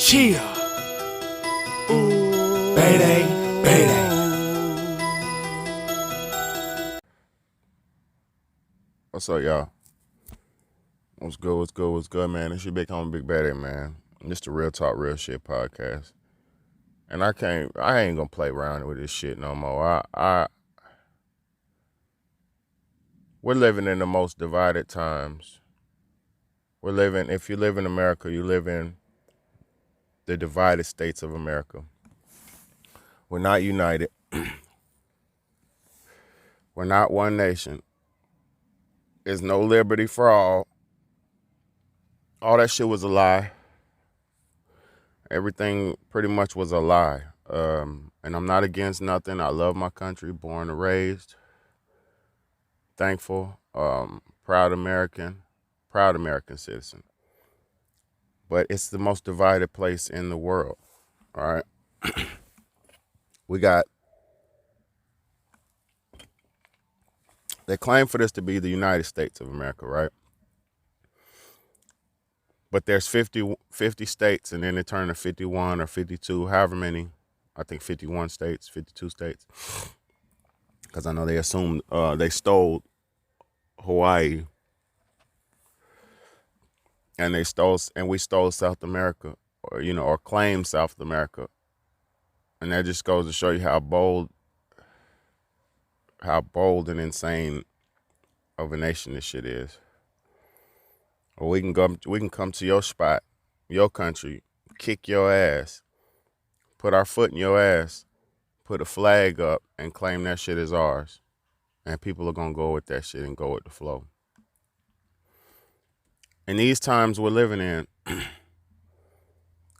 Chia. Bayday, bayday. What's up, y'all? What's good? What's good? What's good, man? It's your big homie, Big Baddie, man. This the Real Talk, Real Shit podcast, and I ain't gonna play around with this shit no more. We're living in the most divided times. If you live in America, you live in the divided states of America. We're not united. We're not one nation. There's no liberty for all. All that shit was a lie. Everything pretty much was a lie. And I'm not against nothing. I love my country, born and raised. Thankful, proud American citizen. But it's the most divided place in the world. All right. They claim for this to be the United States of America, right? But there's 50 states, and then it turned to 51 or 52, however many. I think 51 states, 52 states. Because I know they assumed they stole Hawaii, and we stole South America, or claimed South America. And that just goes to show you how bold and insane of a nation this shit is. Or we can come to your spot, your country, kick your ass, put our foot in your ass, put a flag up, and claim that shit is ours. And people are gonna go with that shit and go with the flow. In these times we're living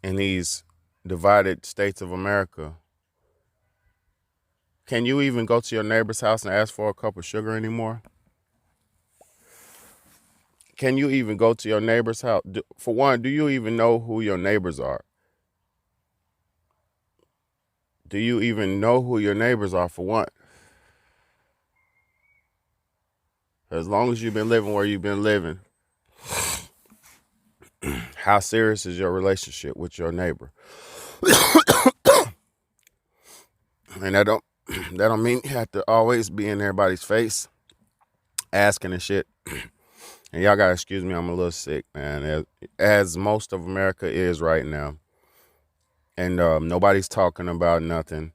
in these divided states of America, can you even go to your neighbor's house and ask for a cup of sugar anymore? Can you even go to your neighbor's house? For one, do you even know who your neighbors are? Do you even know who your neighbors are, for one? As long as you've been living where you've been living, how serious is your relationship with your neighbor? And that don't mean you have to always be in everybody's face asking and shit. And y'all gotta excuse me, I'm a little sick, man, as most of America is right now. And nobody's talking about nothing.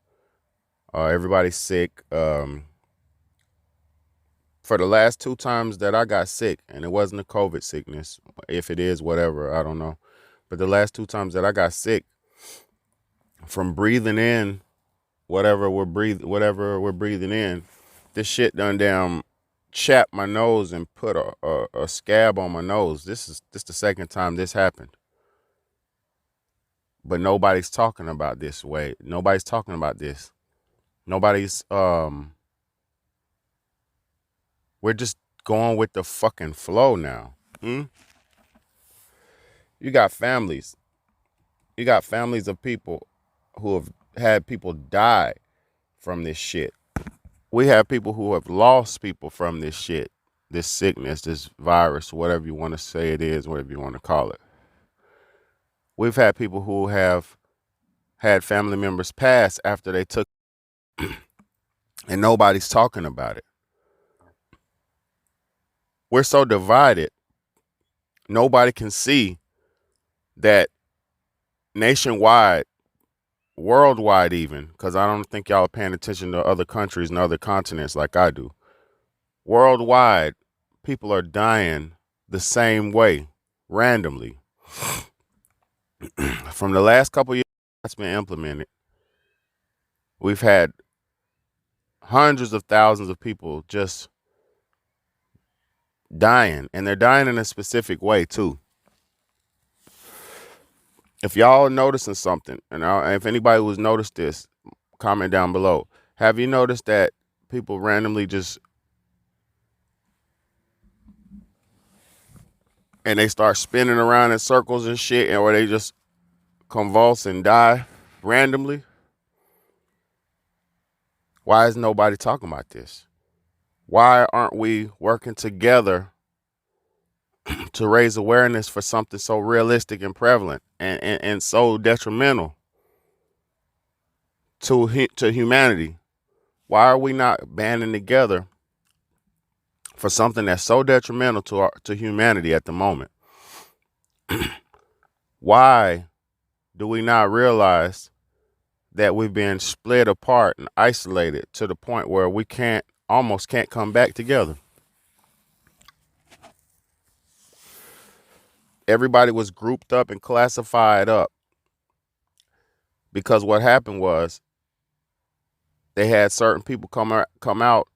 Everybody's sick. For the last 2 times that I got sick, and it wasn't a COVID sickness, if it is, whatever, I don't know. But the last 2 times that I got sick from breathing in whatever we're breathing in, this shit done damn chapped my nose and put a scab on my nose. This the second time this happened. But nobody's talking about this way. Nobody's talking about this. Nobody's we're just going with the fucking flow now. You got families. You got families of people who have had people die from this shit. We have people who have lost people from this shit, this sickness, this virus, whatever you want to say it is, whatever you want to call it. We've had people who have had family members pass after they took and nobody's talking about it. We're so divided. Nobody can see that nationwide, worldwide even, because I don't think y'all are paying attention to other countries and other continents like I do. Worldwide, people are dying the same way, randomly. From the last couple years that's been implemented, we've had hundreds of thousands of people just dying, and they're dying in a specific way too. If y'all are noticing something, and if anybody who's noticed this, comment down below. Have you noticed that people randomly just, and they start spinning around in circles and shit, or they just convulse and die randomly? Why is nobody talking about this? Why aren't we working together to raise awareness for something so realistic and prevalent and so detrimental to humanity? Why are we not banding together for something that's so detrimental to humanity at the moment? Why do we not realize that we've been split apart and isolated to the point where we almost can't come back together? Everybody was grouped up and classified up because what happened was they had certain people come out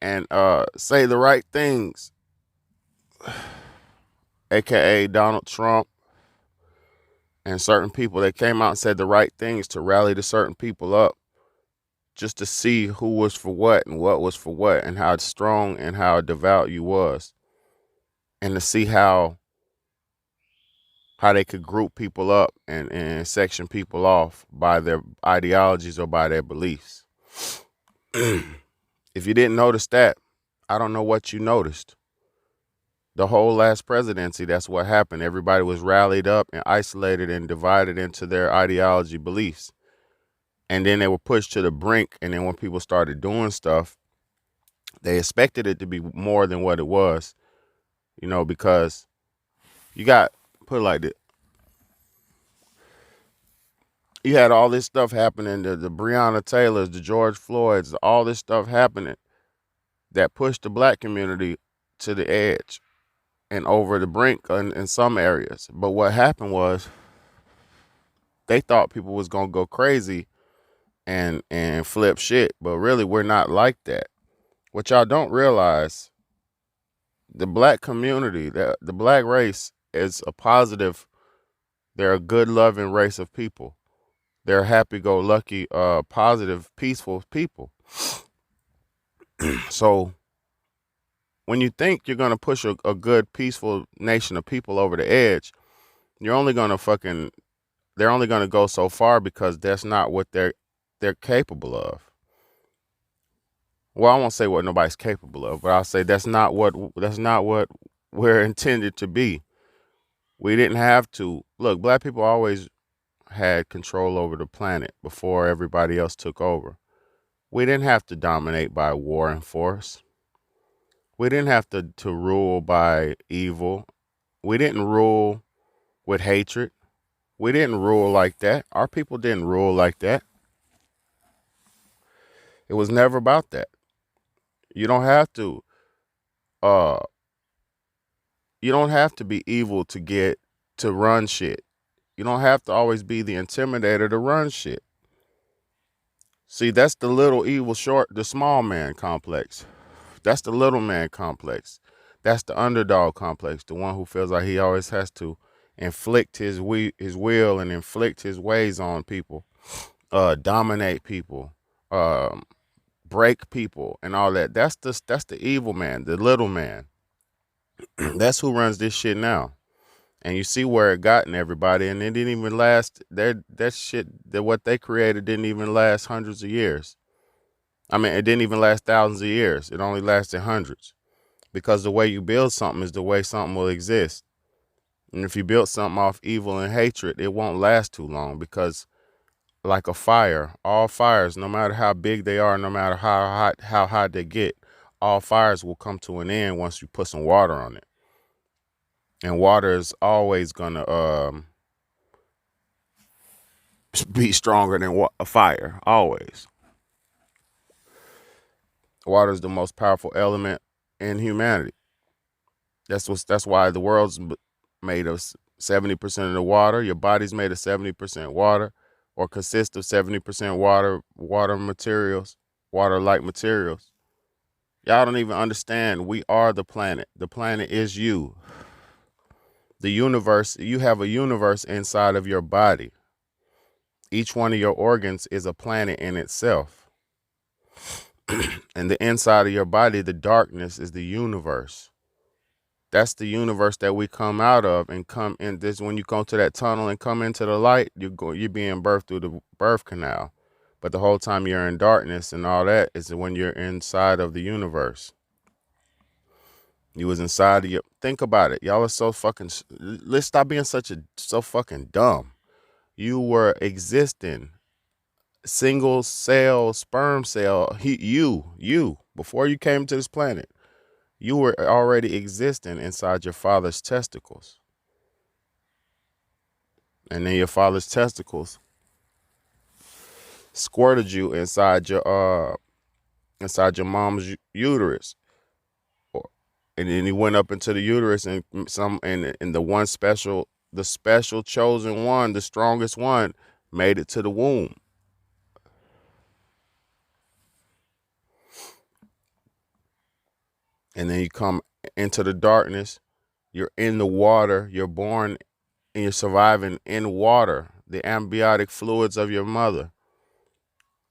and say the right things, aka Donald Trump, and certain people that came out and said the right things to rally the certain people up just to see who was for what and what was for what and how strong and how devout you was, and to see how they could group people up and section people off by their ideologies or by their beliefs. If you didn't notice that, I don't know what you noticed. The whole last presidency, that's what happened. Everybody was rallied up and isolated and divided into their ideology beliefs. And then they were pushed to the brink. And then when people started doing stuff, they expected it to be more than what it was, because you got, put it like this, you had all this stuff happening, the Breonna Taylors, the George Floyds, all this stuff happening that pushed the black community to the edge and over the brink in some areas. But what happened was they thought people was going to go crazy and flip shit. But really, we're not like that. What y'all don't realize, the black community, the black race is a positive. They're a good, loving race of people. They're happy-go-lucky, positive, peaceful people. So when you think you're going to push a good, peaceful nation of people over the edge, you're only going to they're only going to go so far, because that's not what they're capable of. Well, I won't say what nobody's capable of, but I'll say that's not what we're intended to be. We didn't have to. Look, black people always had control over the planet before everybody else took over. We didn't have to dominate by war and force. We didn't have to rule by evil. We didn't rule with hatred. We didn't rule like that. Our people didn't rule like that. It was never about that. You don't have to be evil to run shit. You don't have to always be the intimidator to run shit. See, that's the little evil the small man complex. That's the little man complex. That's the underdog complex, the one who feels like he always has to inflict his will and inflict his ways on people, dominate people, break people, and all that. That's the evil man, the little man. That's who runs this shit now. And you see where it gotten everybody, and it didn't even last. What they created didn't even last hundreds of years. I mean, it didn't even last thousands of years. It only lasted hundreds. Because the way you build something is the way something will exist. And if you build something off evil and hatred, it won't last too long, because like a fire, all fires, no matter how big they are, no matter how hot they get, all fires will come to an end once you put some water on it. And water is always going to be stronger than a fire, always. Water is the most powerful element in humanity. That's why the world's made of 70% of the water. Your body's made of 70% water, or consists of 70% water materials, water-like materials. Y'all don't even understand. We are the planet. The planet is you. The universe, you have a universe inside of your body. Each one of your organs is a planet in itself. And the inside of your body, the darkness, is the universe. That's the universe that we come out of, and come in this. When you go to that tunnel and come into the light, you're being birthed through the birth canal. But the whole time you're in darkness and all that is when you're inside of the universe. You was inside of your. Think about it. Y'all are so fucking. Let's stop being so fucking dumb. You were existing, single cell, sperm cell. You before you came to this planet, you were already existing inside your father's testicles, and then your father's testicles squirted you inside your mom's uterus, and then he went up into the uterus, and the special chosen one, the strongest one, made it to the womb. And then you come into the darkness. You're in the water. You're born and you're surviving in water, the amniotic fluids of your mother.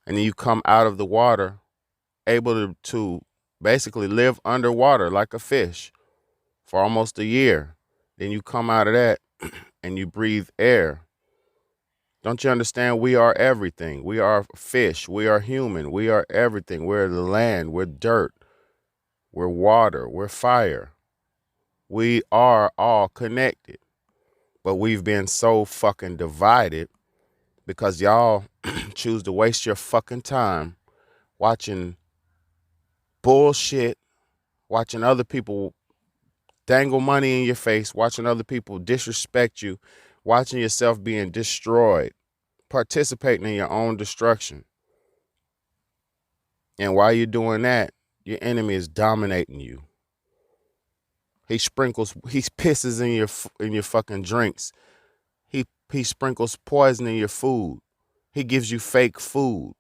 And then you come out of the water, able to basically live underwater like a fish for almost a year. Then you come out of that and you breathe air. Don't you understand? We are everything. We are fish. We are human. We are everything. We're the land. We're dirt. We're water. We're fire. We are all connected. But we've been so fucking divided because y'all choose to waste your fucking time watching bullshit, watching other people dangle money in your face, watching other people disrespect you, watching yourself being destroyed, participating in your own destruction. And while you're doing that, your enemy is dominating you. He pisses in your fucking drinks. He sprinkles poison in your food. He gives you fake food.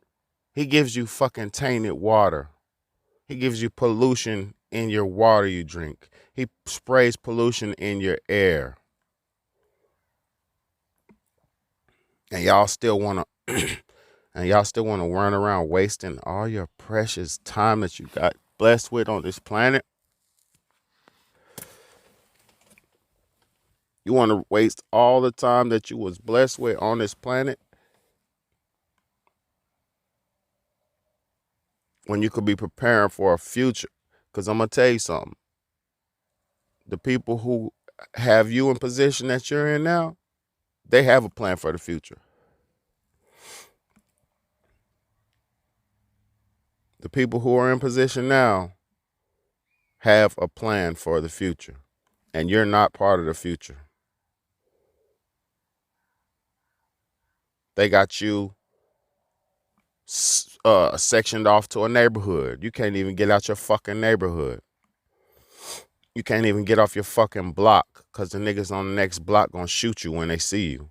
He gives you fucking tainted water. He gives you pollution in your water you drink. He sprays pollution in your air. And y'all still want to run around wasting all your precious time that you got blessed with on this planet. You want to waste all the time that you was blessed with on this planet when you could be preparing for a future. Because I'm going to tell you something. The people who have you in position that you're in now, they have a plan for the future. The people who are in position now have a plan for the future. And you're not part of the future. They got you sectioned off to a neighborhood. You can't even get out your fucking neighborhood. You can't even get off your fucking block because the niggas on the next block gonna shoot you when they see you.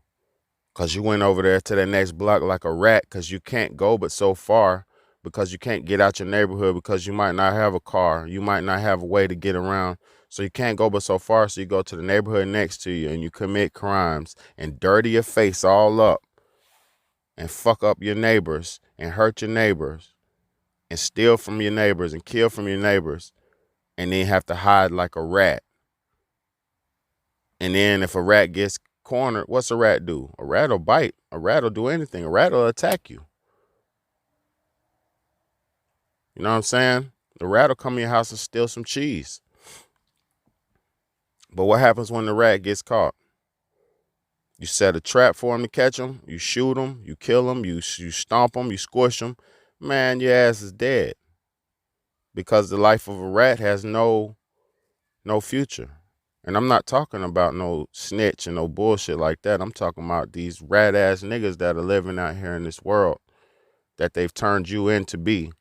Because you went over there to the next block like a rat because you can't go but so far because you can't get out your neighborhood because you might not have a car. You might not have a way to get around. So you can't go but so far. So you go to the neighborhood next to you and you commit crimes and dirty your face all up and fuck up your neighbors and hurt your neighbors and steal from your neighbors and kill from your neighbors and then have to hide like a rat. And then if a rat gets cornered, what's a rat do? A rat will bite. A rat will do anything. A rat will attack you. You know what I'm saying? The rat will come in your house and steal some cheese. But what happens when the rat gets caught? You set a trap for him to catch him. You shoot him. You kill him. You stomp him. You squish him. Man, your ass is dead. Because the life of a rat has no future. And I'm not talking about no snitch and no bullshit like that. I'm talking about these rat ass niggas that are living out here in this world that they've turned you in to be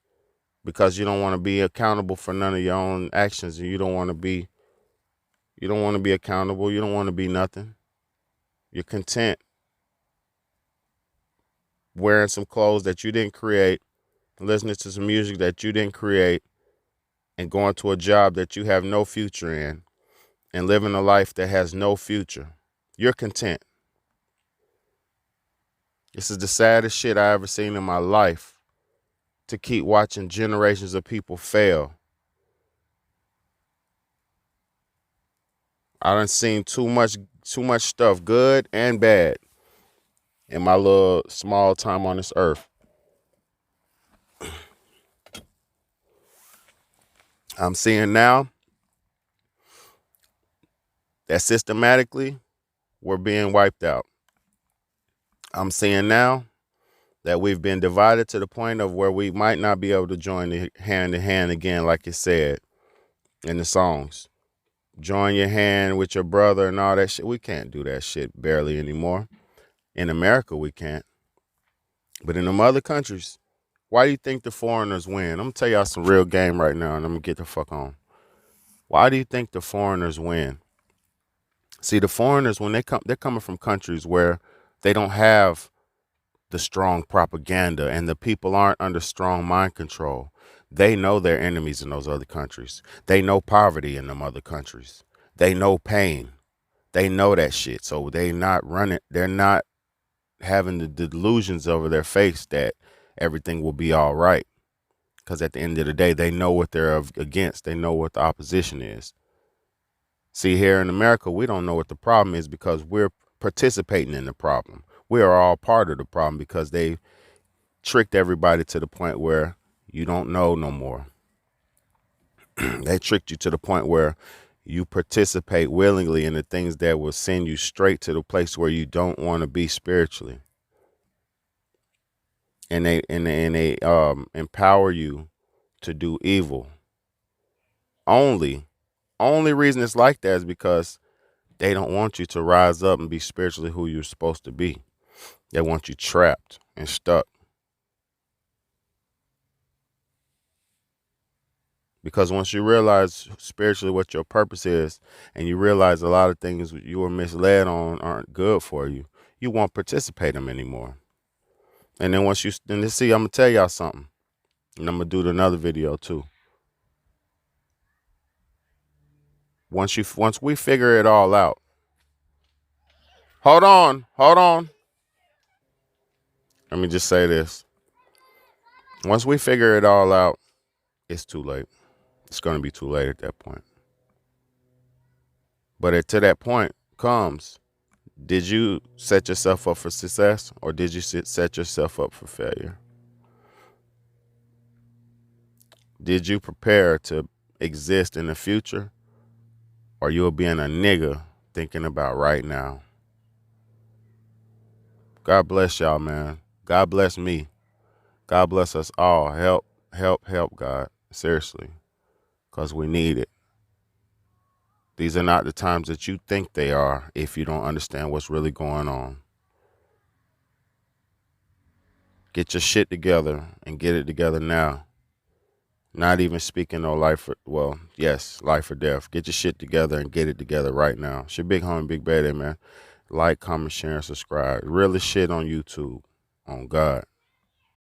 because you don't want to be accountable for none of your own actions and you don't want to be accountable. You don't want to be nothing. You're content wearing some clothes that you didn't create, listening to some music that you didn't create, and going to a job that you have no future in, and living a life that has no future. You're content. This is the saddest shit I ever seen in my life, to keep watching generations of people fail. I done seen too much stuff, good and bad, in my little small time on this earth. I'm seeing now that systematically we're being wiped out. I'm seeing now that we've been divided to the point of where we might not be able to join the hand in hand again, like it said in the songs. Join your hand with your brother and all that shit. We can't do that shit barely anymore. In America, we can't. But in them other countries, why do you think the foreigners win? I'm going to tell y'all some real game right now, and I'm going to get the fuck on. Why do you think the foreigners win? See, the foreigners, when they're coming from countries where they don't have the strong propaganda and the people aren't under strong mind control. They know their enemies in those other countries. They know poverty in them other countries. They know pain. They know that shit. So they're not having the delusions over their face that everything will be all right. Because at the end of the day, they know what they're against. They know what the opposition is. See, here in America, we don't know what the problem is because we're participating in the problem. We are all part of the problem because they tricked everybody to the point where you don't know no more. They tricked you to the point where you participate willingly in the things that will send you straight to the place where you don't want to be spiritually. And they empower you to do evil. Only reason it's like that is because they don't want you to rise up and be spiritually who you're supposed to be. They want you trapped and stuck. Because once you realize spiritually what your purpose is, and you realize a lot of things you were misled on aren't good for you, you won't participate in them anymore. And then once I'm going to tell y'all something. And I'm going to do another video too. Once we figure it all out. Hold on. Let me just say this. Once we figure it all out, it's too late. It's going to be too late at that point. But to that point comes, did you set yourself up for success or did you set yourself up for failure? Did you prepare to exist in the future or you'll be in a nigga thinking about right now? God bless y'all, man. God bless me. God bless us all. Help, God. Seriously. Because we need it. These are not the times that you think they are if you don't understand what's really going on. Get your shit together and get it together now. Not even speaking no life or death. Get your shit together and get it together right now. It's your big homie, Big Bad, man. Like, comment, share, and subscribe. Really shit on YouTube. On God.